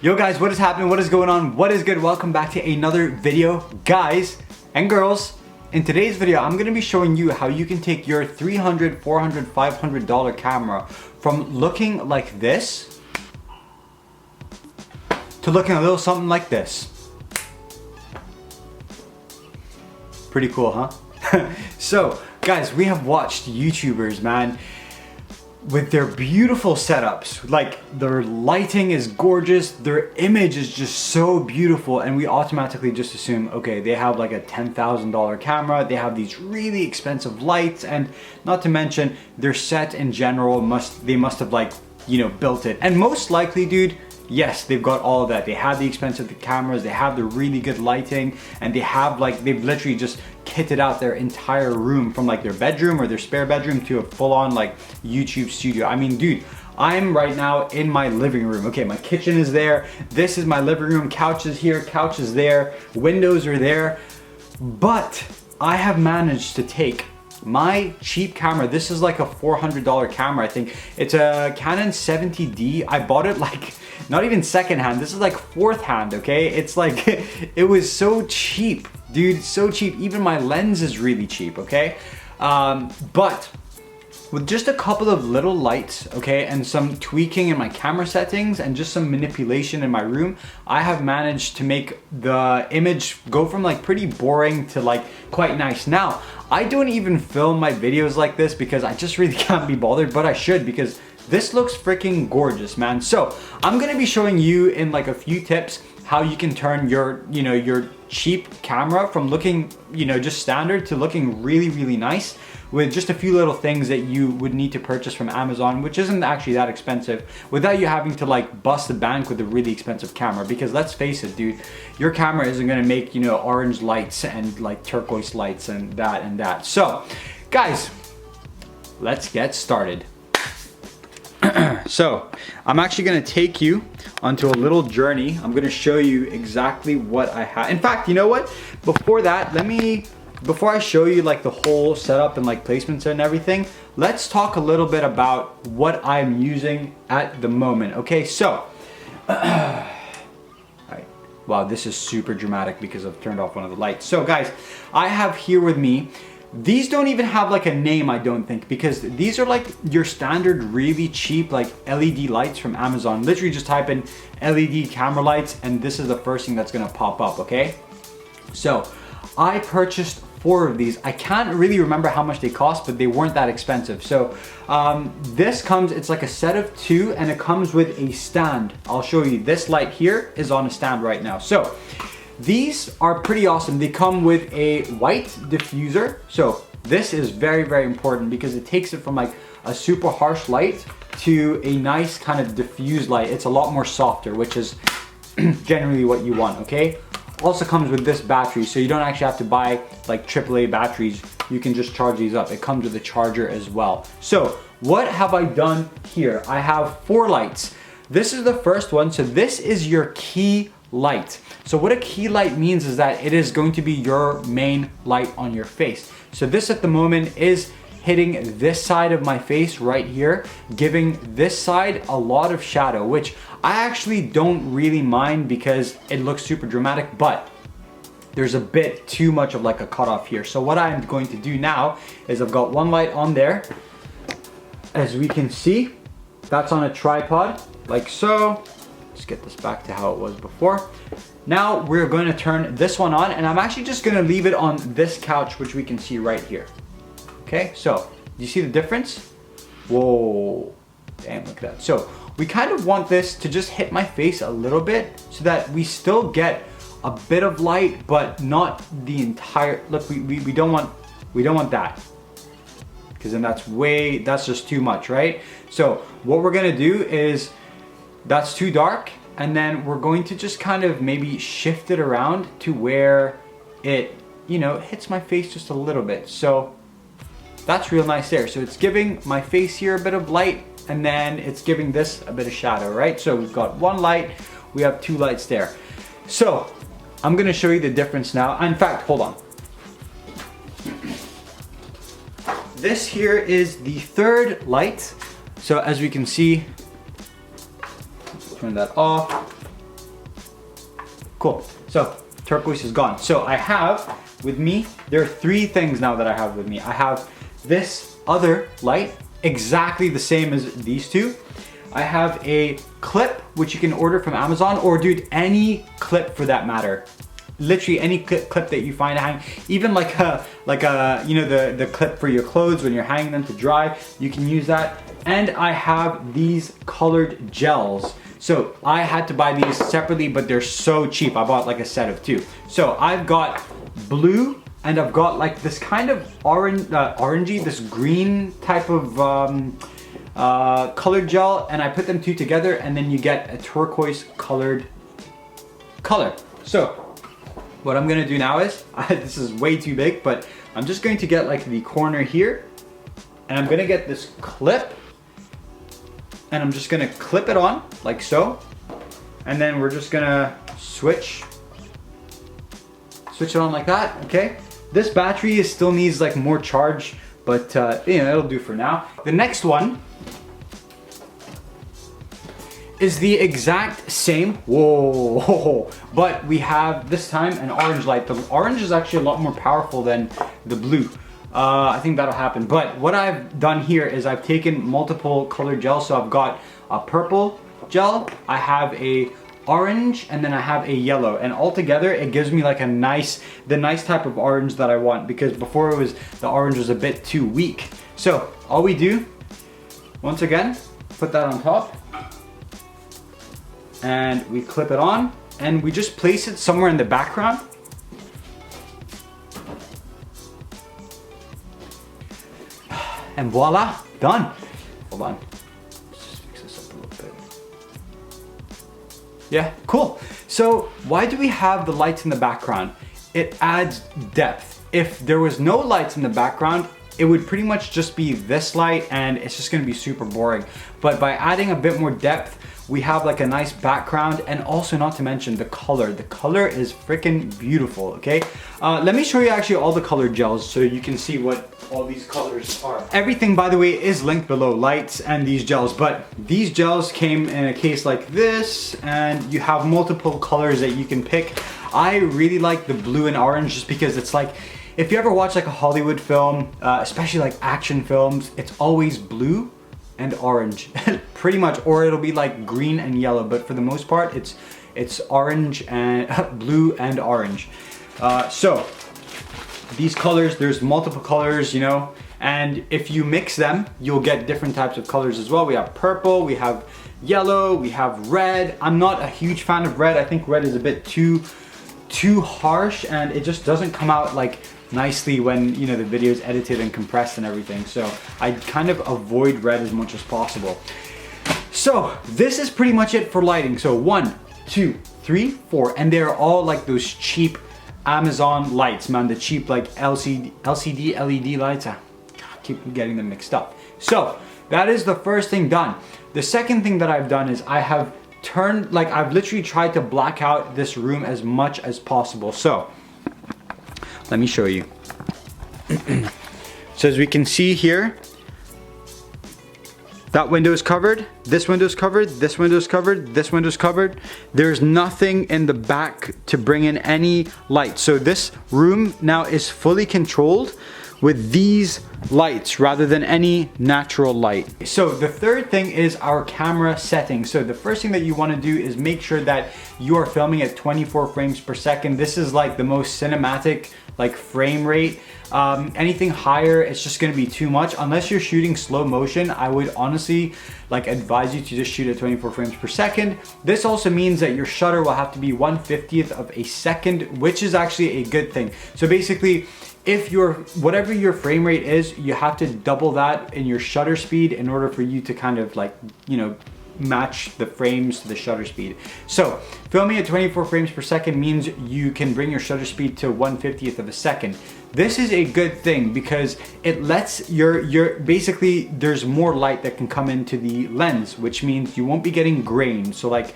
Yo guys, what is happening? What is going on? What is good? Welcome back to another video. Guys and girls, in today's video, I'm gonna be showing you how you can take your $300, $400, $500 camera from looking like this to looking a little something like this. Pretty cool, huh? So guys, we have watched YouTubers, man, with their beautiful setups. Like, their lighting is gorgeous, their image is just so beautiful, and we automatically just assume, okay, they have like a $10,000 camera, they have these really expensive lights, and not to mention their set in general must have, like, you know, built it. And most likely, dude, yes, they've got all of that. They have the expensive cameras, they have the really good lighting, and they have, like, they've literally just kitted out their entire room from like their bedroom or their spare bedroom to a full-on like YouTube studio. I mean, dude, I'm right now in my living room. Okay, my kitchen is there. This is my living room. Couch is here, couch is there, windows are there. But I have managed to take my cheap camera. This is like a $400 camera, I think. It's a Canon 70D. I bought it like not even secondhand. This is like fourth hand, okay? It's like, it was so cheap, dude, so cheap. Even my lens is really cheap, okay? But with just a couple of little lights, okay, and some tweaking in my camera settings and just some manipulation in my room, I have managed to make the image go from like pretty boring to like quite nice. Now, I don't even film my videos like this because I just really can't be bothered, but I should, because this looks freaking gorgeous, man. So I'm gonna be showing you in like a few tips how you can turn your, you know, your cheap camera from looking, you know, just standard to looking really, really nice with just a few little things that you would need to purchase from Amazon, which isn't actually that expensive, without you having to like bust the bank with a really expensive camera. Because let's face it, dude, your camera isn't gonna make, you know, orange lights and like turquoise lights and that and that. So guys, let's get started. So I'm actually gonna take you onto a little journey. I'm gonna show you exactly what I have. In fact, you know what? Before that, before I show you like the whole setup and like placements and everything, let's talk a little bit about what I'm using at the moment. Okay, so, all right. Wow, this is super dramatic because I've turned off one of the lights. So guys, I have here with me, these don't even have like a name, I don't think, because these are like your standard really cheap like LED lights from Amazon. Literally just type in LED camera lights and this is the first thing that's gonna pop up, okay? So I purchased 4 of these. I can't really remember how much they cost, but they weren't that expensive. So this comes, it's like a set of 2 and it comes with a stand. I'll show you. This light here is on a stand right now. So these are pretty awesome. They come with a white diffuser. So this is very, very important because it takes it from like a super harsh light to a nice kind of diffused light. It's a lot more softer, which is generally what you want, okay? Also comes with this battery, so you don't actually have to buy like AAA batteries. You can just charge these up. It comes with a charger as well. So what have I done here? I have 4 lights. This is the first one. So this is your key light. So what a key light means is that it is going to be your main light on your face. So this at the moment is hitting this side of my face right here, giving this side a lot of shadow, which I actually don't really mind because it looks super dramatic, but there's a bit too much of like a cutoff here. So what I'm going to do now is I've got one light on there. As we can see, that's on a tripod, like so. Let's get this back to how it was before. Now we're going to turn this one on, and I'm actually just going to leave it on this couch, which we can see right here. Okay, so do you see the difference? Whoa, damn, look at that. So we kind of want this to just hit my face a little bit so that we still get a bit of light, but not the entire, look, we don't want that. Because then that's just too much, right? So what we're gonna do is, that's too dark, and then we're going to just kind of maybe shift it around to where it, you know, hits my face just a little bit. So that's real nice there. So it's giving my face here a bit of light, and then it's giving this a bit of shadow, right? So we've got 1 light, we have 2 lights there. So I'm gonna show you the difference now. In fact, hold on. This here is the 3rd light. So as we can see, turn that off. Cool. So turquoise is gone. So I have with me, there are 3 things now that I have with me. I have this other light, exactly the same as these 2. I have a clip, which you can order from Amazon, or dude, any clip for that matter. Literally any clip that you find hanging, even like a you know, the clip for your clothes when you're hanging them to dry, you can use that. And I have these colored gels. So I had to buy these separately, but they're so cheap. I bought like a set of 2. So I've got blue, and I've got like this kind of orangey, this green type of colored gel, and I put them 2 together, and then you get a turquoise colored color. So what I'm gonna do now is, this is way too big, but I'm just going to get like the corner here, and I'm gonna get this clip, and I'm just gonna clip it on like so, and then we're just gonna switch it on like that. Okay, this battery still needs like more charge, but you know, it'll do for now. The next one is the exact same, whoa, but we have this time an orange light. The orange is actually a lot more powerful than the blue. I think that'll happen. But what I've done here is I've taken multiple colored gels. So I've got a purple gel, I have a orange, and then I have a yellow, and all together it gives me like the nice type of orange that I want, because before the orange was a bit too weak. So all we do, once again, put that on top, and we clip it on, and we just place it somewhere in the background. And voila, done. Hold on, let's just fix this up a little bit. Yeah, cool. So why do we have the lights in the background? It adds depth. If there was no lights in the background, it would pretty much just be this light, and it's just gonna be super boring. But by adding a bit more depth, we have like a nice background, and also not to mention the color. The color is freaking beautiful, okay? Let me show you actually all the colored gels so you can see what all these colors are. Everything, by the way, is linked below, lights and these gels, but these gels came in a case like this, and you have multiple colors that you can pick. I really like the blue and orange just because it's like, if you ever watch like a Hollywood film, especially like action films, it's always blue and orange, pretty much, or it'll be like green and yellow, but for the most part, it's orange and blue and orange. So these colors, there's multiple colors, you know, and if you mix them, you'll get different types of colors as well. We have purple, we have yellow, we have red. I'm not a huge fan of red. I think red is a bit too harsh, and it just doesn't come out like nicely when, you know, the video is edited and compressed and everything. So I kind of avoid red as much as possible. So this is pretty much it for lighting. So 1, 2, 3, 4, and they're all like those cheap Amazon lights, man. The cheap like LCD LED lights. I keep getting them mixed up. So that is the first thing done. The second thing that I've done is I have turned, like, I've literally tried to black out this room as much as possible. So let me show you. So as we can see here, that window is covered, this window is covered, this window is covered, this window is covered. There's nothing in the back to bring in any light. So this room now is fully controlled with these lights rather than any natural light. So the third thing is our camera settings. So the first thing that you want to do is make sure that you are filming at 24 frames per second. This is like the most cinematic like frame rate. Anything higher, it's just gonna be too much. Unless you're shooting slow motion, I would honestly like advise you to just shoot at 24 frames per second. This also means that your shutter will have to be 1/50th of a second, which is actually a good thing. So basically, if whatever your frame rate is, you have to double that in your shutter speed in order for you to kind of like, you know, match the frames to the shutter speed. So filming at 24 frames per second means you can bring your shutter speed to 1/50th of a second. This is a good thing because it lets your basically there's more light that can come into the lens, which means you won't be getting grain. So like,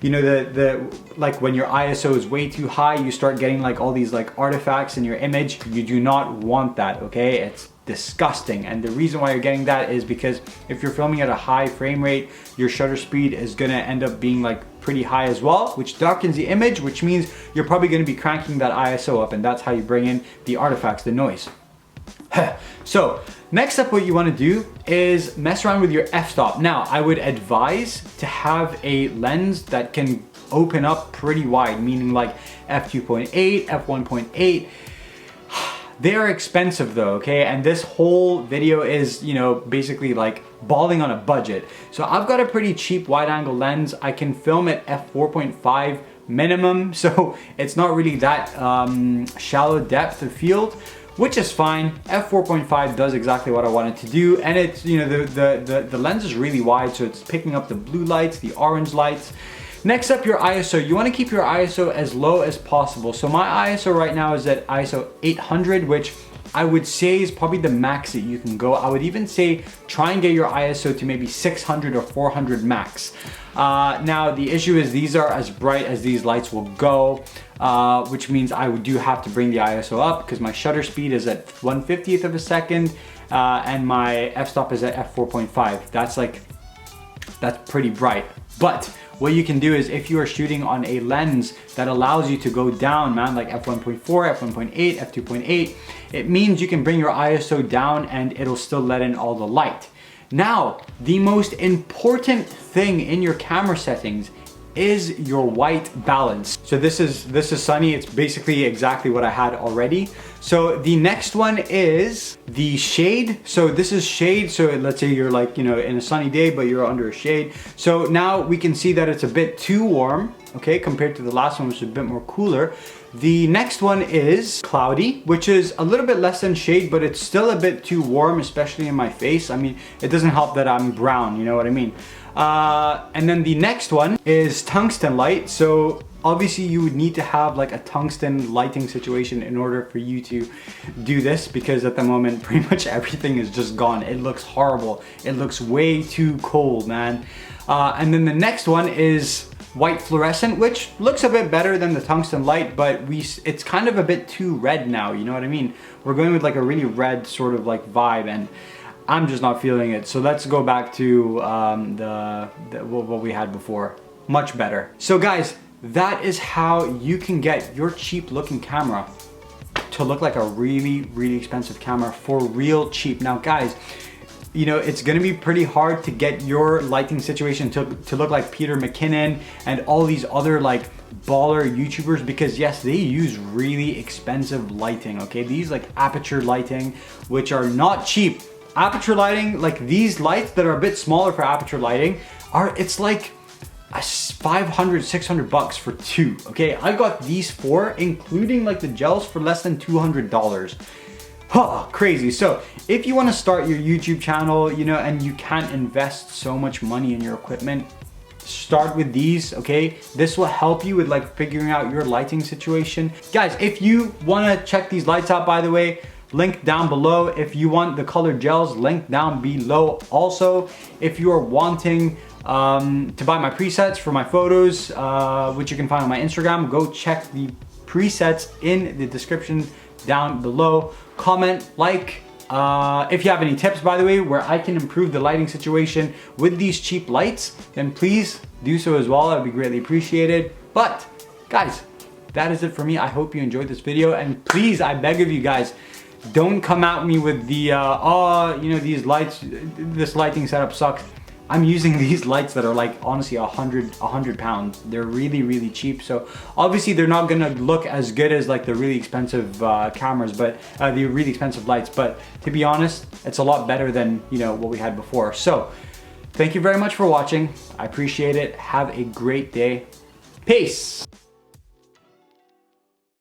you know, like when your ISO is way too high, you start getting like all these like artifacts in your image. You do not want that, okay? disgusting. And the reason why you're getting that is because if you're filming at a high frame rate, your shutter speed is gonna end up being like pretty high as well, which darkens the image, which means you're probably gonna be cranking that ISO up, and that's how you bring in the artifacts, the noise. So next up, what you want to do is mess around with your f-stop. Now, I would advise to have a lens that can open up pretty wide, meaning like f2.8, f1.8. They are expensive though, okay? And this whole video is, you know, basically like balling on a budget. So I've got a pretty cheap wide angle lens. I can film at f4.5 minimum, so it's not really that shallow depth of field, which is fine. F4.5 does exactly what I wanted to do, and it's, you know, the lens is really wide, so it's picking up the blue lights, the orange lights. Next up, your ISO. You want to keep your ISO as low as possible. So my ISO right now is at ISO 800, which I would say is probably the max that you can go. I would even say try and get your ISO to maybe 600 or 400 max. Now the issue is these are as bright as these lights will go, which means I do have to bring the ISO up because my shutter speed is at 1/50th of a second, and my f-stop is at f4.5. That's pretty bright. But what you can do is, if you are shooting on a lens that allows you to go down, man, like f1.4, f1.8, f2.8, it means you can bring your ISO down and it'll still let in all the light. Now, the most important thing in your camera settings is your white balance. So this is sunny. It's basically exactly what I had already. So the next one is the shade. So this is shade. So let's say you're like, you know, in a sunny day, but you're under a shade. So now we can see that it's a bit too warm, okay, compared to the last one, which is a bit more cooler. The next one is cloudy, which is a little bit less than shade, but it's still a bit too warm, especially in my face. I mean, it doesn't help that I'm brown, you know what I mean? And then the next one is tungsten light. So obviously you would need to have like a tungsten lighting situation in order for you to do this, because at the moment pretty much everything is just gone. It looks horrible. It looks way too cold, man. And then the next one is white fluorescent, which looks a bit better than the tungsten light, but it's kind of a bit too red now, you know what I mean? We're going with like a really red sort of like vibe, and I'm just not feeling it. So let's go back to what we had before. Much better. So guys, that is how you can get your cheap looking camera to look like a really, really expensive camera for real cheap. Now guys, you know, it's gonna be pretty hard to get your lighting situation to look like Peter McKinnon and all these other like baller YouTubers, because yes, they use really expensive lighting, okay? These like aperture lighting, which are not cheap. Aperture lighting, like these lights that are a bit smaller for aperture lighting, it's like 500, 600 bucks for two, okay? I got these four, including like the gels, for less than $200. Huh, crazy. So if you want to start your YouTube channel, you know, and you can't invest so much money in your equipment, start with these, okay? This will help you with like figuring out your lighting situation. Guys, if you want to check these lights out, by the way, link down below. If you want the colored gels, link down below also. If you are wanting to buy my presets for my photos, which you can find on my Instagram, go check the presets in the description down below. Comment, like, if you have any tips, by the way, where I can improve the lighting situation with these cheap lights, then please do so as well. That would be greatly appreciated. But guys, that is it for me. I hope you enjoyed this video, and please, I beg of you guys, don't come at me with the, oh, you know, these lights, this lighting setup sucks. I'm using these lights that are like, honestly, 100 pounds. They're really, really cheap. So obviously they're not gonna look as good as like the really expensive cameras, but the really expensive lights. But to be honest, it's a lot better than, you know, what we had before. So thank you very much for watching. I appreciate it. Have a great day. Peace.